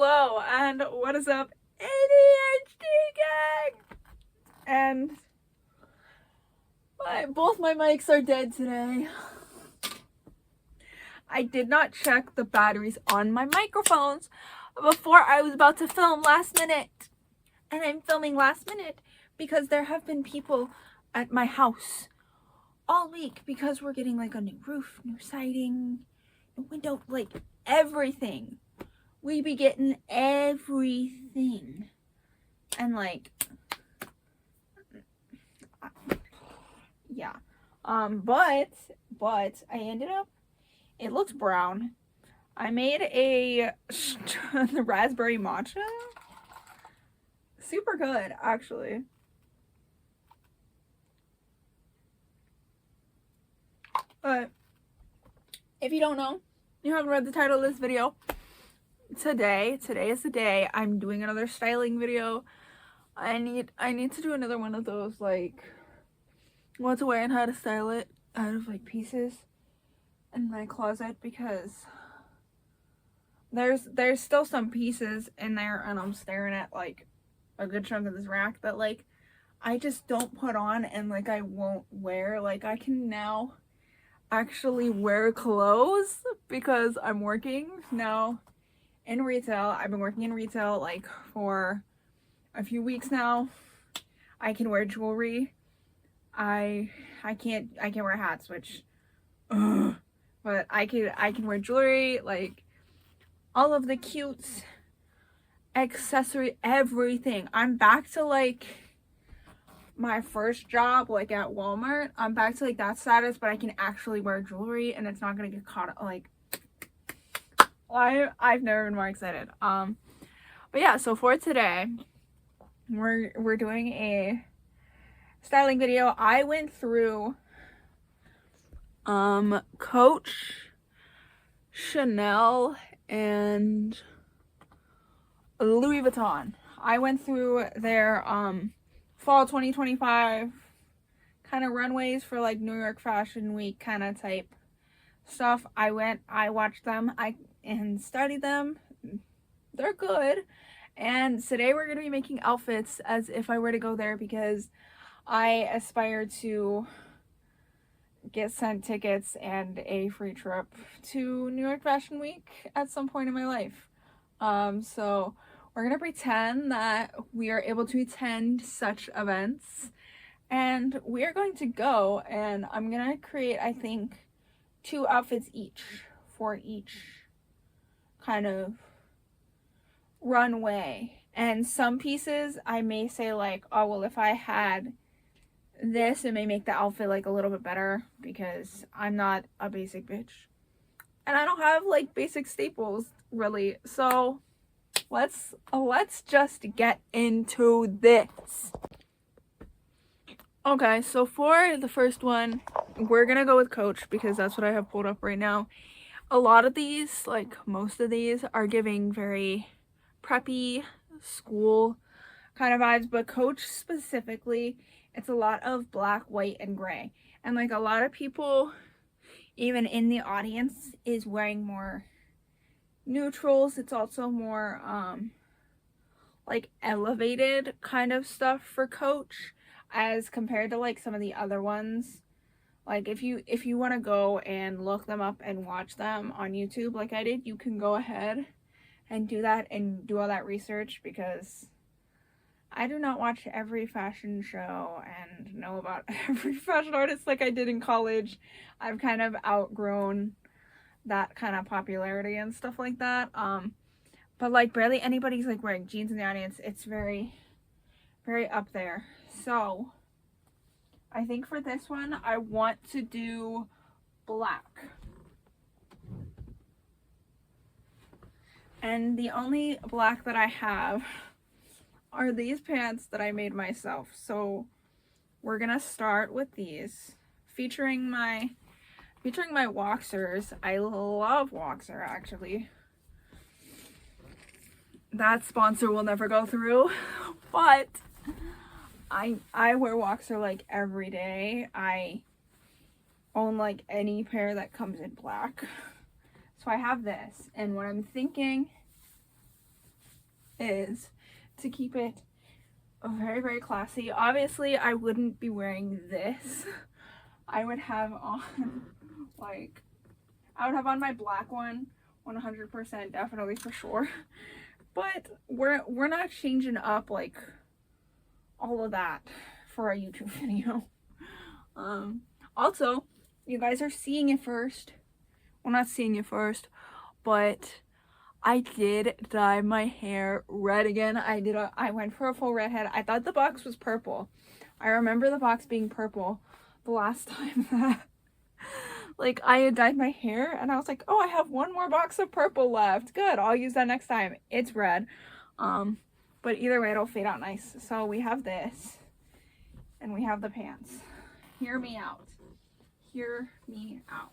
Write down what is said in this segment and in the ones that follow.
Hello, and what is up, ADHD gang? And both my mics are dead today. I did not check the batteries on my microphones before I was about to film last minute. And I'm filming last minute because there have been people at my house all week because we're getting like a new roof, new siding, new window, like everything. We be getting everything. And like, yeah. But I ended up, it looks brown. I made a the raspberry matcha. Super good, actually. But if you don't know, you haven't read the title of this video, today is the day I'm doing another styling video. I need to do another one of those, like, what to wear and how to style it out of like pieces in my closet, because there's still some pieces in there and I'm staring at like a good chunk of this rack that like I just don't put on and like I won't wear. Like, I can now actually wear clothes because I'm working now in retail. I've been working in retail like for a few weeks now. I can wear jewelry. I can't wear hats, which but I can wear jewelry, like all of the cute accessory, everything. I'm back to like my first job, like at Walmart. I'm back to like that status, but I can actually wear jewelry and it's not gonna get caught, like, I've never been more excited. But yeah, so for today we're doing a styling video. I went through Coach, Chanel, and Louis Vuitton. I went through their fall 2025 kind of runways for like New York Fashion Week kind of type stuff. I watched them, and studied them. They're good. And today we're going to be making outfits as if I were to go there, because I aspire to get sent tickets and a free trip to New York Fashion Week at some point in my life. So we're going to pretend that we are able to attend such events, and we are going to go, and I'm going to create, I think, 2 outfits each for each kind of runway. And some pieces I may say like, oh well, if I had this, it may make the outfit like a little bit better, because I'm not a basic bitch and I don't have like basic staples really. So let's just get into this. Okay, so for the first one, we're gonna go with Coach because that's what I have pulled up right now. A lot of these, like most of these, are giving very preppy school kind of vibes, but Coach specifically, it's a lot of black, white, and gray. And like a lot of people, even in the audience, is wearing more neutrals. It's also more like elevated kind of stuff for Coach as compared to like some of the other ones. Like if you want to go and look them up and watch them on YouTube like I did, you can go ahead and do that and do all that research, because I do not watch every fashion show and know about every fashion artist like I did in college. I've kind of outgrown that kind of popularity and stuff like that. But like barely anybody's like wearing jeans in the audience. It's very, very up there. So I think for this one, I want to do black. And the only black that I have are these pants that I made myself. So we're gonna start with these, featuring my Walksers. I love Walkser, actually. That sponsor will never go through, but I wear Walkser like every day. I own like any pair that comes in black. So I have this, and what I'm thinking is to keep it very, very classy. Obviously, I wouldn't be wearing this. I would have on, like, I would have on my black one, 100%, definitely for sure. But we're not changing up, like, all of that for a YouTube video. Also, you guys are seeing it first. Well, not seeing it first, but I did dye my hair red again. I went for a full redhead. I thought the box was purple. I remember the box being purple the last time that like I had dyed my hair, and I was like, oh, I have one more box of purple left. Good, I'll use that next time. It's red. But either way, it'll fade out nice. So we have this, and we have the pants. Hear me out. Hear me out.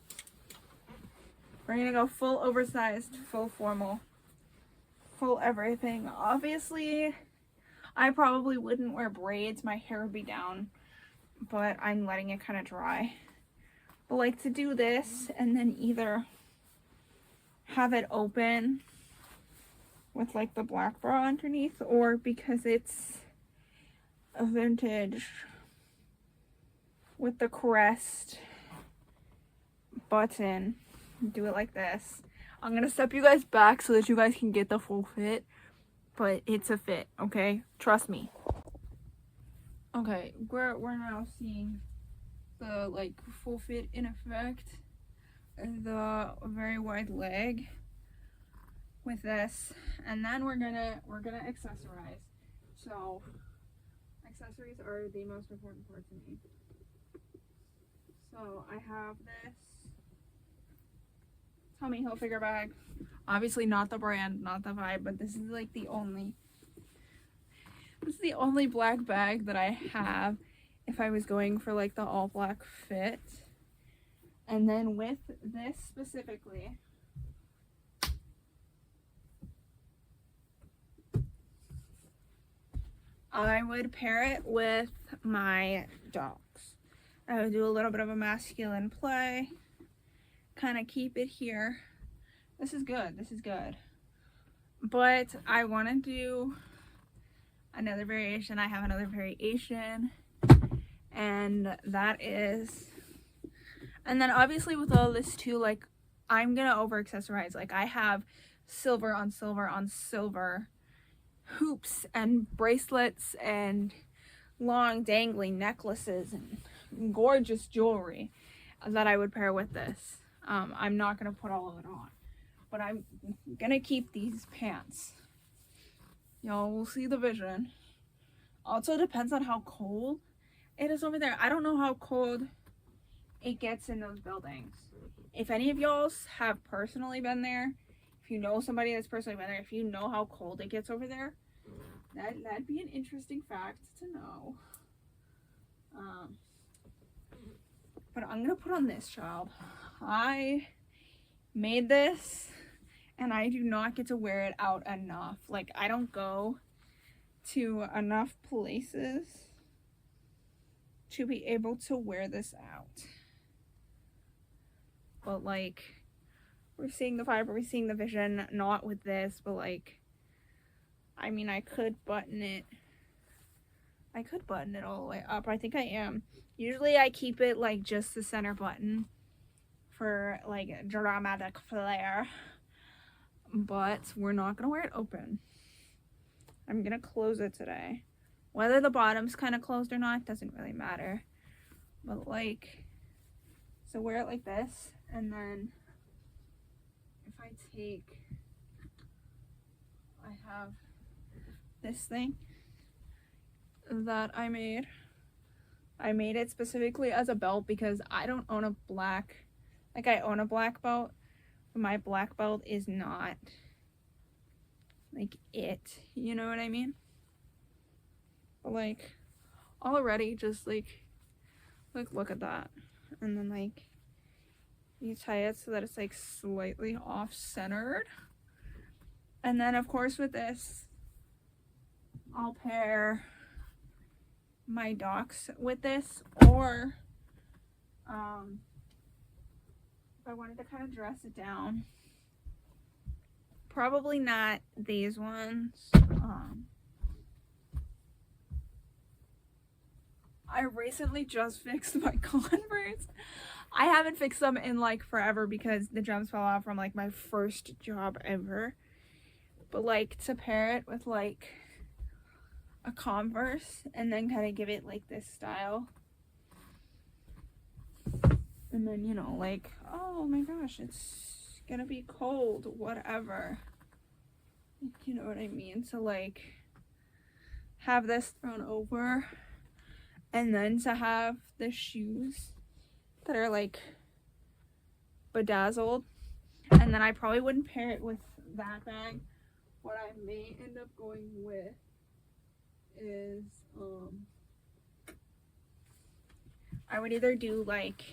We're gonna go full oversized, full formal, full everything. Obviously, I probably wouldn't wear braids. My hair would be down, but I'm letting it kind of dry. But like to do this and then either have it open with like the black bra underneath, or because it's a vintage with the crest button, do it like this. I'm gonna step you guys back so that you guys can get the full fit, but it's a fit, okay? Trust me. Okay, we're now seeing the like full fit in effect, the very wide leg with this, and then we're gonna accessorize. So accessories are the most important part to me. So I have this Tommy Hilfiger bag. Obviously not the brand, not the vibe, but this is like the only black bag that I have if I was going for like the all black fit. And then with this specifically, I would pair it with my dogs. I would do a little bit of a masculine play, kind of keep it here. This is good, this is good. But I want to do another variation. I have another variation, and that is, and then obviously with all this too, like I'm gonna over accessorize. Like I have silver on silver on silver hoops and bracelets and long dangling necklaces and gorgeous jewelry that I would pair with this. I'm not gonna put all of it on, but I'm gonna keep these pants. Y'all will see the vision. Also depends on how cold it is over there. I don't know how cold it gets in those buildings. If any of y'all have personally been there, if you know somebody that's personally been there, if you know how cold it gets over there, that'd be an interesting fact to know. But I'm gonna put on this, child. I made this and I do not get to wear it out enough. Like I don't go to enough places to be able to wear this out. But like we're seeing the vibe, we're seeing the vision, not with this, but like I mean I could button it all the way up. I think I am. Usually I keep it like just the center button for like dramatic flair, but we're not gonna wear it open. I'm gonna close it today. Whether the bottom's kind of closed or not doesn't really matter, but like, so wear it like this, and then if I have this thing that I made it specifically as a belt because I don't own a black, like I own a black belt, but my black belt is not like it, you know what I mean? But like already just like look at that, and then like you tie it so that it's like slightly off centered, and then of course with this I'll pair my docs with this, or if I wanted to kind of dress it down, probably not these ones. I recently just fixed my Converse. I haven't fixed them in like forever because the gems fell off from like my first job ever. But like to pair it with like a Converse and then kind of give it like this style. And then, you know, like, oh my gosh, it's gonna be cold, whatever. You know what I mean? So like have this thrown over and then to have the shoes that are like bedazzled, and then I probably wouldn't pair it with that bag. What I may end up going with is I would either do like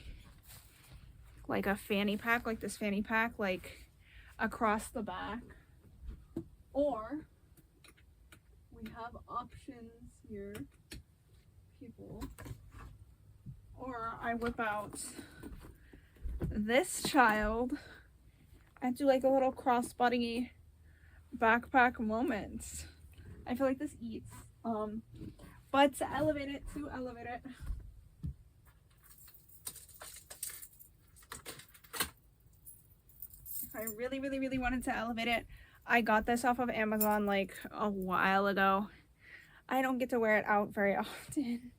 a fanny pack, like this fanny pack, like across the back, or we have options here, people, or I whip out this child and do like a little crossbody backpack moment. I feel like this eats. But to elevate it, if I really, really, really wanted to elevate it, I got this off of Amazon like a while ago. I don't get to wear it out very often.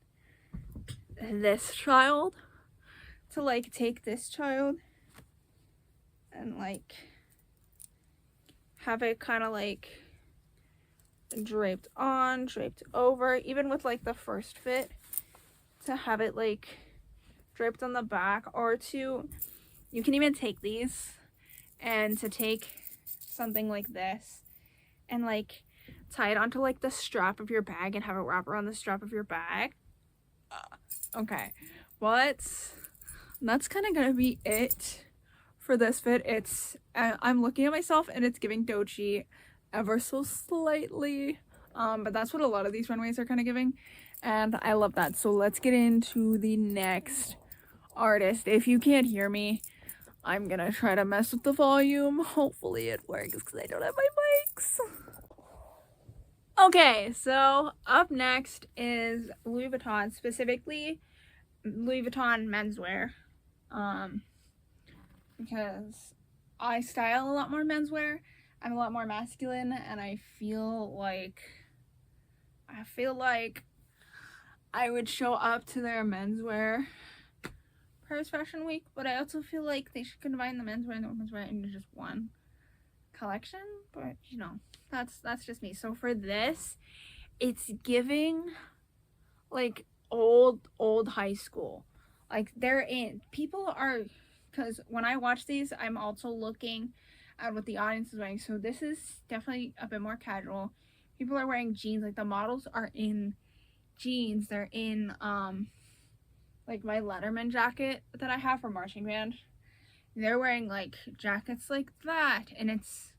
This child, to like take this child and like have it kind of like draped on, draped over, even with like the first fit, to have it like draped on the back, or to, you can even take these and to take something like this and like tie it onto like the strap of your bag and have it wrap around the strap of your bag. Okay, but that's kind of gonna be it for this fit. It's I'm looking at myself and it's giving Dochi ever so slightly, but that's what a lot of these runways are kind of giving, and I love that. So let's get into the next artist. If you can't hear me, I'm gonna try to mess with the volume. Hopefully it works because I don't have my mics. Okay, so up next is Louis Vuitton, specifically Louis Vuitton menswear, because I style a lot more menswear. I'm a lot more masculine, and I feel like I would show up to their menswear Paris Fashion Week, but I also feel like they should combine the menswear and the womenswear into just one collection. But you know, that's just me. So for this, it's giving like old high school. Like people are, because when I watch these, I'm also looking at what the audience is wearing. So this is definitely a bit more casual. People are wearing jeans. Like the models are in jeans. They're in like my Letterman jacket that I have for marching band. They're wearing like jackets like that, and it's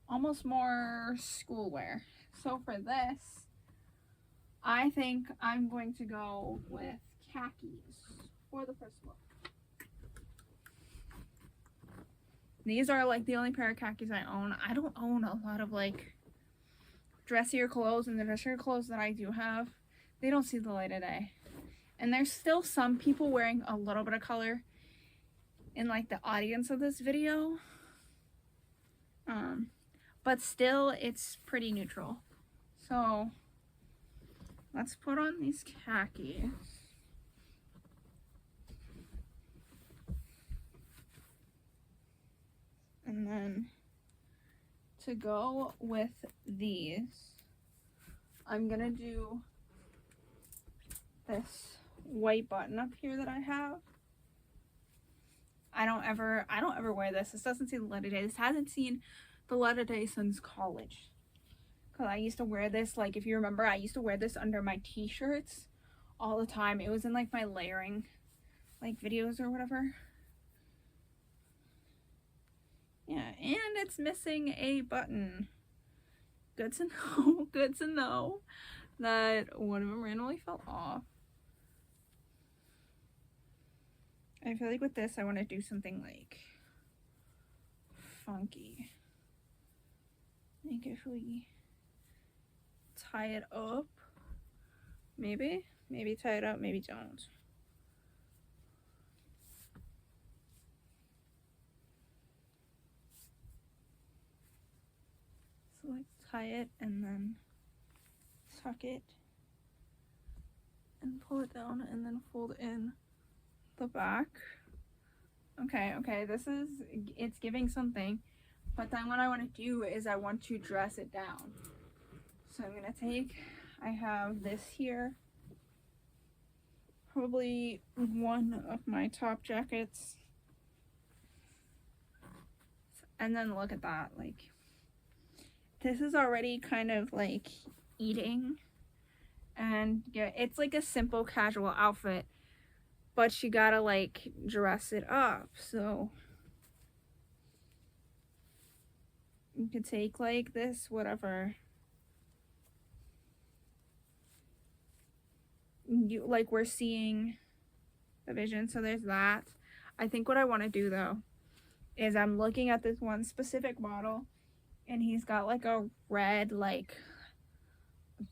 almost more schoolwear. So for this, I think I'm going to go with khakis for the first look. These are like the only pair of khakis I own. I don't own a lot of like dressier clothes, and the dressier clothes that I do have, they don't see the light of day. And there's still some people wearing a little bit of color in like the audience of this video. But still it's pretty neutral. So let's put on these khakis. And then to go with these, I'm gonna do this white button up here that I have. I don't ever wear this. This doesn't see the light of day. This hasn't seen the light of day since college. Cause I used to wear this, like if you remember, I used to wear this under my t-shirts all the time. It was in like my layering like videos or whatever. Yeah, and it's missing a button. Good to know, good to know that one of them randomly fell off. I feel like with this, I want to do something like funky. Like if we tie it up, maybe tie it up, maybe don't. So like tie it and then tuck it and pull it down and then fold in the back. Okay, it's giving something, but then what I want to do is I want to dress it down. So I'm gonna take, I have this here, probably one of my top jackets, and then look at that, like this is already kind of like eating, and yeah, it's like a simple casual outfit, but you gotta like dress it up. So you could take like this, whatever you like, we're seeing the vision. So there's that. I think what I want to do though is I'm looking at this one specific model, and he's got like a red like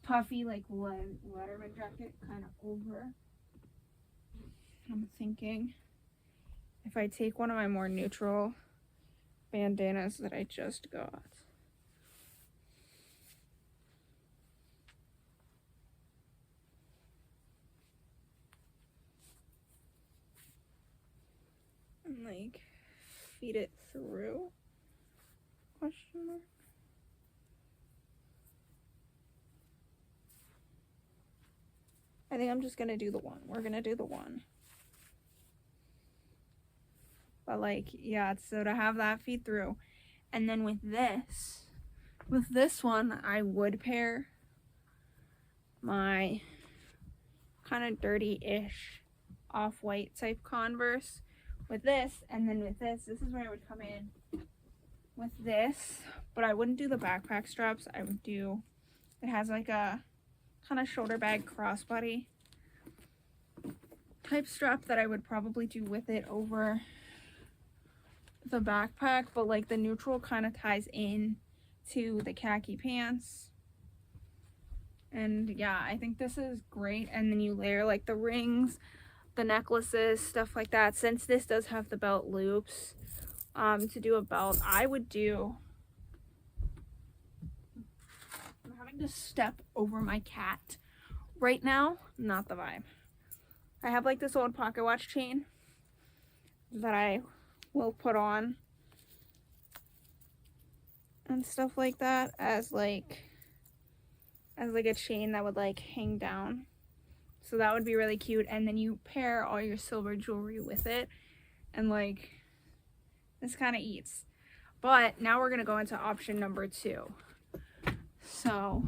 puffy like Letterman jacket kind of over. I'm thinking if I take one of my more neutral bandanas that I just got, and like feed it through, question mark. I think I'm just gonna do the one. We're gonna do the one. But like, yeah, so to have that feed through. And then with this one, I would pair my kind of dirty-ish off-white type Converse with this. And then with this is where I would come in with this. But I wouldn't do the backpack straps. I would do, it has like a kind of shoulder bag crossbody type strap that I would probably do with it over the backpack, but like the neutral kind of ties in to the khaki pants. And yeah, I think this is great. And then you layer like the rings, the necklaces, stuff like that. Since this does have the belt loops, to do a belt, I would do, I'm having to step over my cat right now, not the vibe. I have like this old pocket watch chain that I will put on and stuff like that as like a chain that would like hang down. So that would be really cute. And then you pair all your silver jewelry with it, and like this kind of eats. But now we're gonna go into option number 2. So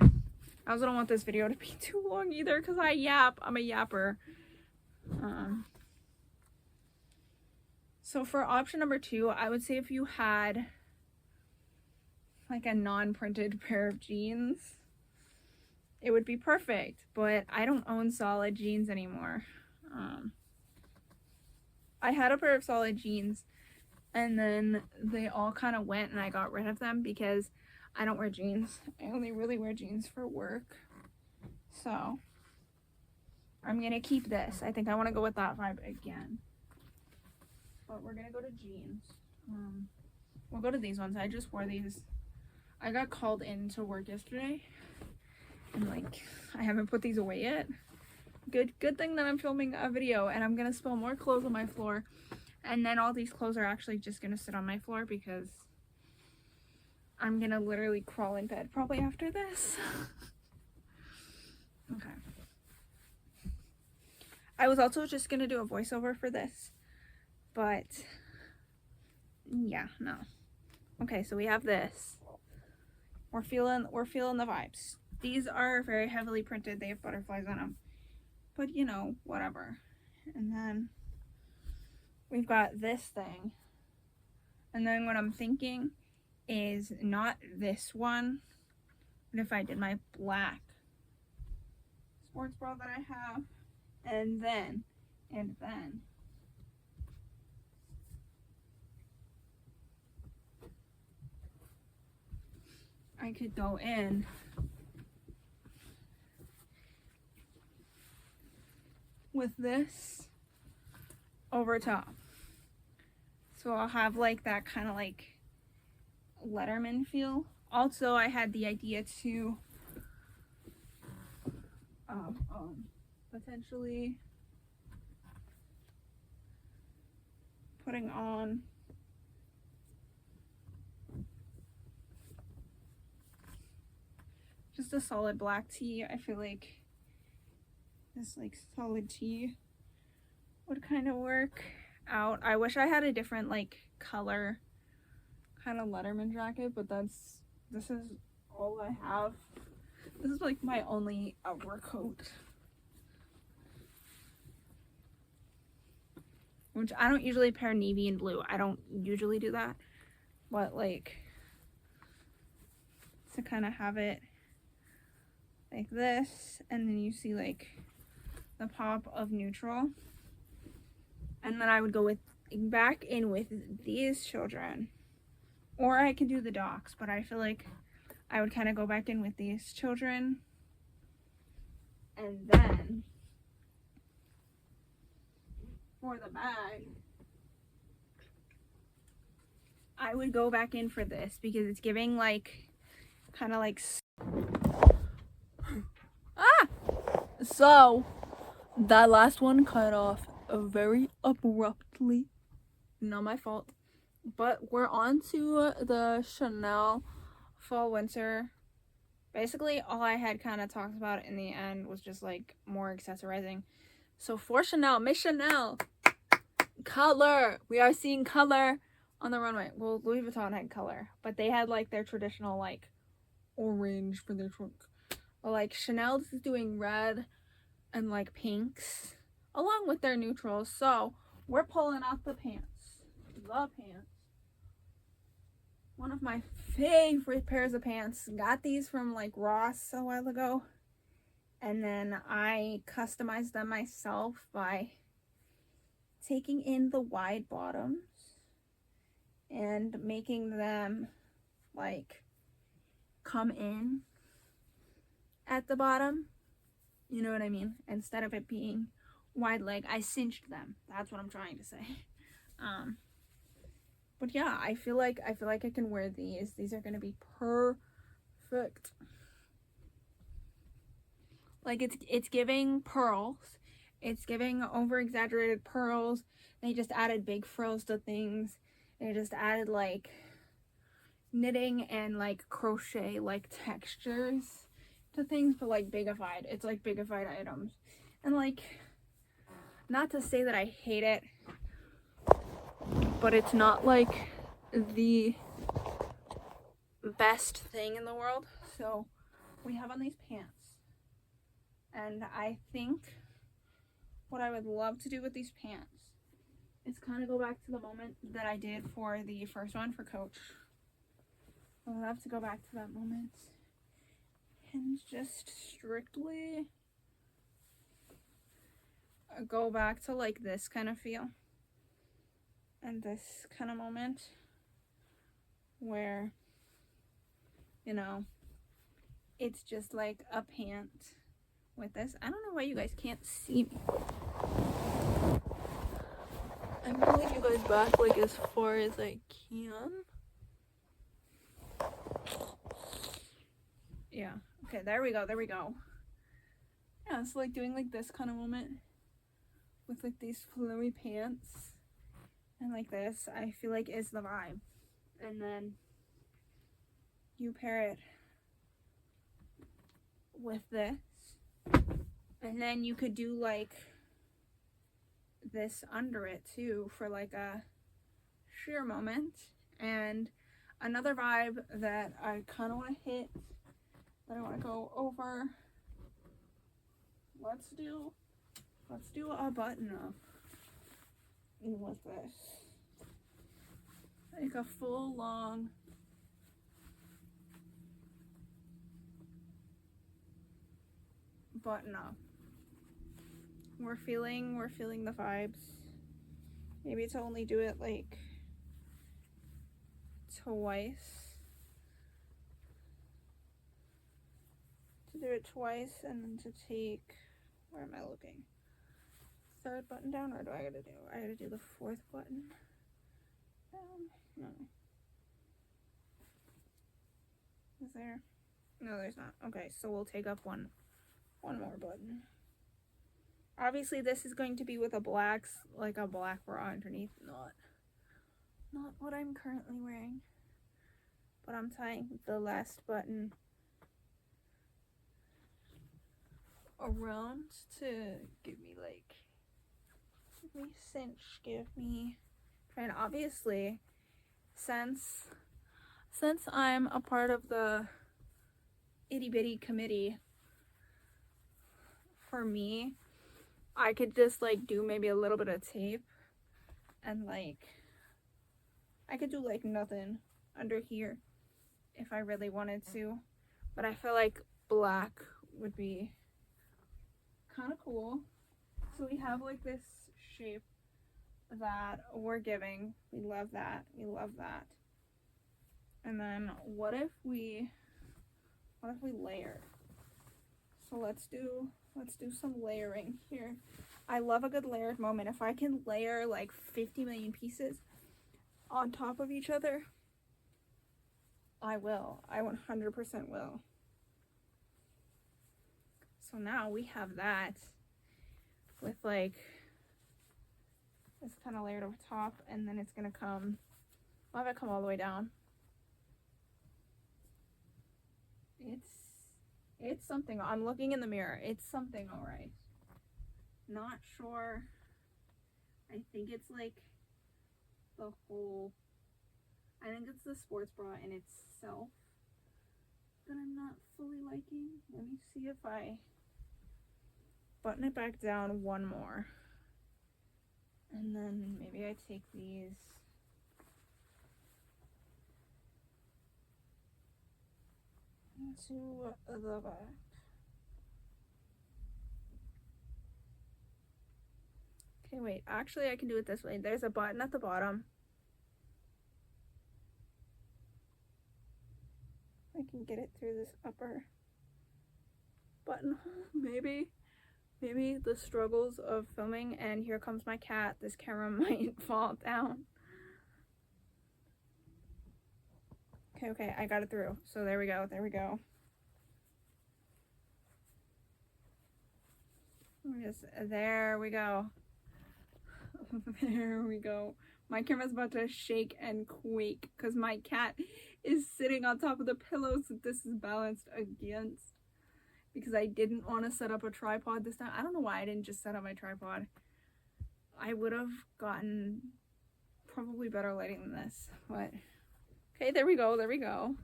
I also don't want this video to be too long either, because I yap. I'm a yapper. So for option number 2, I would say if you had like a non-printed pair of jeans, it would be perfect. But I don't own solid jeans anymore. I had a pair of solid jeans, and then they all kind of went, and I got rid of them because I don't wear jeans. I only really wear jeans for work. So I'm gonna keep this. I think I want to go with that vibe again. But we're gonna go to jeans. We'll go to these ones. I just wore these. I got called in to work yesterday, and like I haven't put these away yet. Good thing that I'm filming a video, and I'm gonna spill more clothes on my floor, and then all these clothes are actually just gonna sit on my floor because I'm gonna literally crawl in bed probably after this. Okay. I was also just gonna do a voiceover for this, but yeah, no. Okay, so we have this. We're feeling the vibes. These are very heavily printed. They have butterflies on them, but you know, whatever. And then we've got this thing. And then what I'm thinking is not this one, but if I did my black sports bra that I have, and then I could go in with this over top. So I'll have like that kind of like Letterman feel. Also, I had the idea to potentially putting on just a solid black tee. I feel like this like solid tee would kind of work out. I wish I had a different like color kind of Letterman jacket, but this is all I have. This is like my only outdoor coat, which I don't usually pair navy and blue. I don't usually do that, but like to kind of have it like this, and then you see like the pop of neutral, and then I would go with back in with these children, or I could do the docs, but I feel like I would kind of go back in with these children, and then for the bag I would go back in for this because it's giving like kind of like so that last one cut off very abruptly, not my fault. But we're on to the Chanel fall winter. Basically all I had kind of talked about in the end was just like more accessorizing. So for Chanel, Miss Chanel, color, we are seeing color on the runway. Well, Louis Vuitton had color, but they had like their traditional like orange for their trunk. But like Chanel is doing red and like pinks along with their neutrals. So we're pulling out the pants. One of my favorite pairs of pants. Got these from like Ross a while ago, and then I customized them myself by taking in the wide bottoms and making them like come in at the bottom, you know what I mean, instead of it being wide leg. I cinched them, that's what I'm trying to say. But yeah, I feel like I can wear these. These are gonna be perfect. Like it's giving pearls. It's giving over exaggerated pearls. They just added big frills to things. They just added like knitting and like crochet like textures to things, but like bigified. It's like bigified items. And like, not to say that I hate it, but it's not like the best thing in the world. So we have on these pants, and I think what I would love to do with these pants is kind of go back to the moment that I did for the first one for Coach. I would love to go back to that moment and just strictly go back to like this kind of feel and this kind of moment where, you know, it's just like a pant with this. I don't know why you guys can't see me. I'm pulling you guys back like as far as I can. Yeah, okay, there we go. Yeah, it's like doing like this kind of moment with like these flowy pants and like this, I feel like is the vibe. And then you pair it with this, and then you could do like this under it too for like a sheer moment. And another vibe that I kind of want to hit, that I want to go over, let's do a button up with this, like a full long button up. We're feeling the vibes. Maybe to only do it like twice. to do it twice and then to take, where am I looking? Third button down, or do I gotta do the fourth button down? No. Is there? No, there's not. Okay, so we'll take up one more button. Obviously this is going to be with a black bra underneath, not what I'm currently wearing. But I'm tying the last button around to give me cinch, and obviously since I'm a part of the itty bitty committee, for me, I could just do maybe a little bit of tape and I could do nothing under here if I really wanted to, but I feel like black would be kind of cool. So we have this shape that we're giving. We love that. And then what if we layer? So let's do some layering here. I love a good layered moment. If I can layer 50 million pieces on top of each other, I will. I 100% will. So now we have that with it's kind of layered over top, and then it's gonna come, I'll have it come all the way down. It's something. I'm looking in the mirror. It's something, all right. Not sure. I think it's the whole, I think it's the sports bra in itself that I'm not fully liking. Let me see if I button it back down one more. And then maybe I take these into the back. Okay, wait. Actually, I can do it this way. There's a button at the bottom. I can get it through this upper button. Maybe the struggles of filming, and here comes my cat. This camera might fall down. Okay, I got it through. So there we go. There we go. There we go. My camera's about to shake and quake because my cat is sitting on top of the pillows that this is balanced against, because I didn't want to set up a tripod this time. I don't know why I didn't just set up my tripod. I would have gotten probably better lighting than this, but okay, there we go.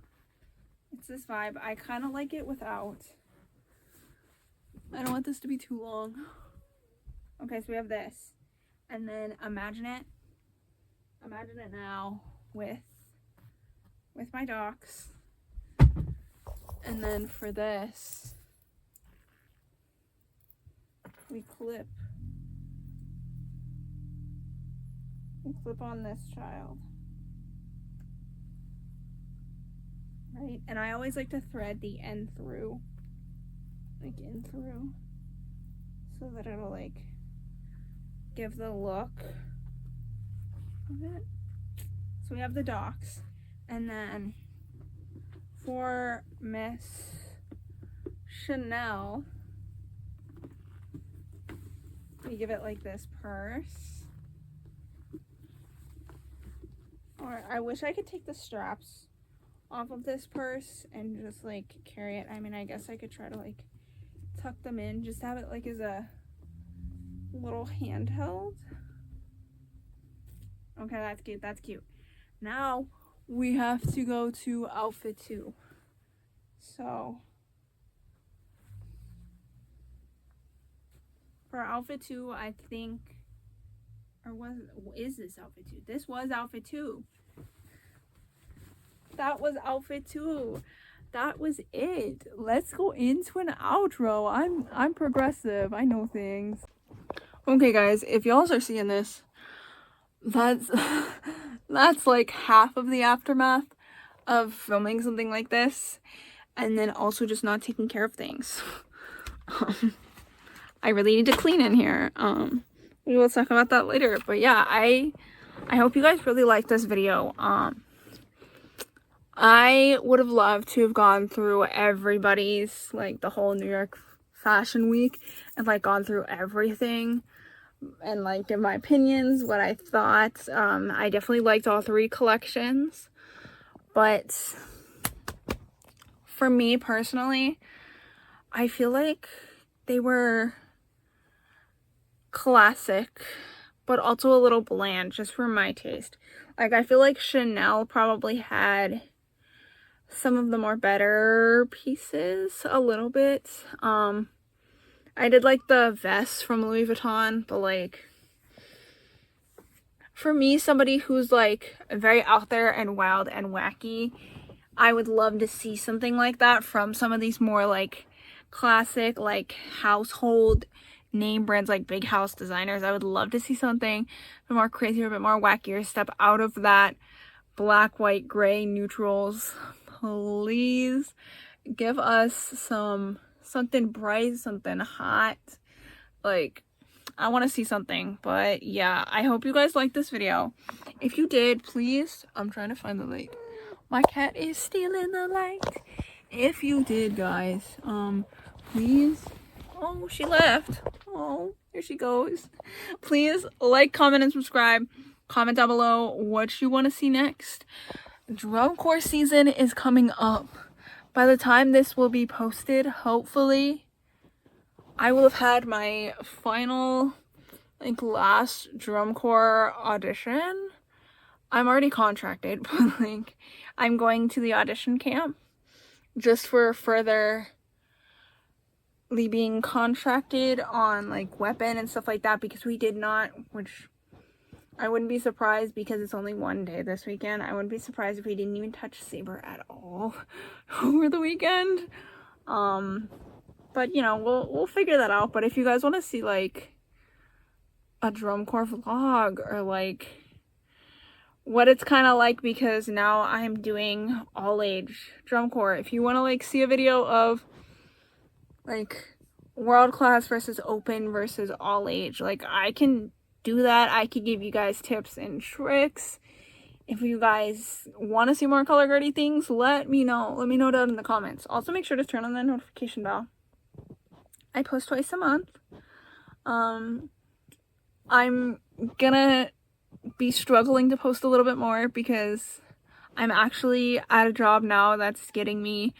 It's this vibe. I kind of like it without. I don't want this to be too long. Okay, so we have this. And then imagine it now with my docs. And then for this, we clip on this child. Right? And I always like to thread the end through, in through, so that it'll give the look of it. So we have the docs, and then for Miss Chanel, we give it this purse. Or I wish I could take the straps off of this purse and just carry it. I mean, I guess I could try to tuck them in, just have it as a little handheld. Okay, that's cute. Now we have to go to outfit 2. So for outfit 2, I think, is this outfit 2? This was outfit 2. That was outfit 2. That was it. Let's go into an outro. I'm progressive. I know things. Okay, guys, if y'all are seeing this, that's half of the aftermath of filming something like this. and then also just not taking care of things. I really need to clean in here. We will talk about that later. But yeah, I hope you guys really liked this video. I would have loved to have gone through everybody's, like, the whole New York Fashion Week and, like, gone through everything and, like, give my opinions, what I thought. I definitely liked all 3 collections, but for me personally, I feel like they were classic, but also a little bland, just for my taste. Like, I feel like Chanel probably had some of the more better pieces a little bit. I did like the vest from Louis Vuitton, but like, for me, somebody who's like very out there and wild and wacky, I would love to see something like that from some of these more like classic, like household name brands, like big house designers. I would love to see something a bit more crazy, a bit more wackier, step out of that black, white, gray neutrals. Please give us something bright, something hot. Like, I want to see something. But yeah, I hope you guys liked this video. If you did, please, I'm trying to find the light. My cat is stealing the light. If you did, guys, please, oh, she left. Oh, here she goes. Please like, comment, and subscribe. Comment down below what you want to see next. Drum corps season is coming up. By the time this will be posted, hopefully, I will have had my final, like, last drum corps audition. I'm already contracted, but, like, I'm going to the audition camp just for further being contracted on, like, weapon and stuff like that, because we did not, which I wouldn't be surprised because it's only one day this weekend. I wouldn't be surprised if we didn't even touch saber at all over the weekend. But you know, we'll figure that out. But if you guys want to see like a drum corps vlog, or like what it's kind of like, because now I'm doing all age drum corps. If you want to like see a video of like world class versus open versus all age, like, I can do that. I could give you guys tips and tricks. If you guys want to see more color guardy things, let me know. Let me know down in the comments. Also, make sure to turn on the notification bell. I post twice a month. I'm gonna be struggling to post a little bit more because I'm actually at a job now that's getting me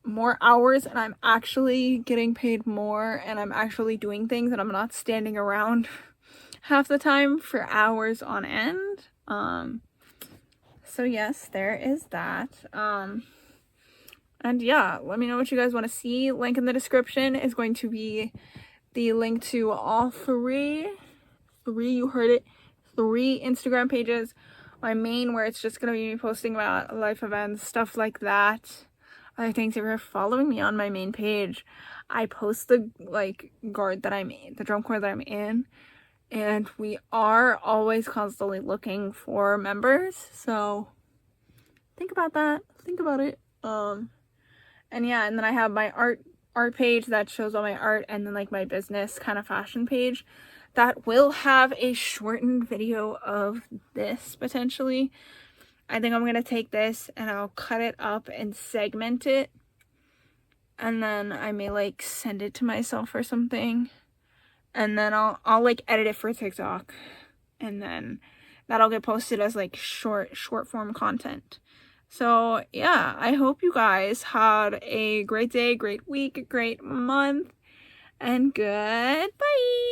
more hours, and I'm actually getting paid more, and I'm actually doing things, and I'm not standing around half the time for hours on end. So yes, there is that. And yeah, let me know what you guys want to see. Link in the description is going to be the link to all three, you heard it, 3 Instagram pages. My main, where it's just going to be me posting about life events, stuff like that. Other things, if you're following me on my main page, I post the like guard that I'm in, the drum corps that I'm in. And we are always constantly looking for members, so think about that. Think about it. And yeah, and then I have my art page that shows all my art, and then like my business kind of fashion page that will have a shortened video of this potentially. I think I'm gonna take this and I'll cut it up and segment it, and then I may like send it to myself or something. And then I'll like edit it for TikTok, and then that'll get posted as like short form content. So yeah, I hope you guys had a great day, great week, great month, and goodbye.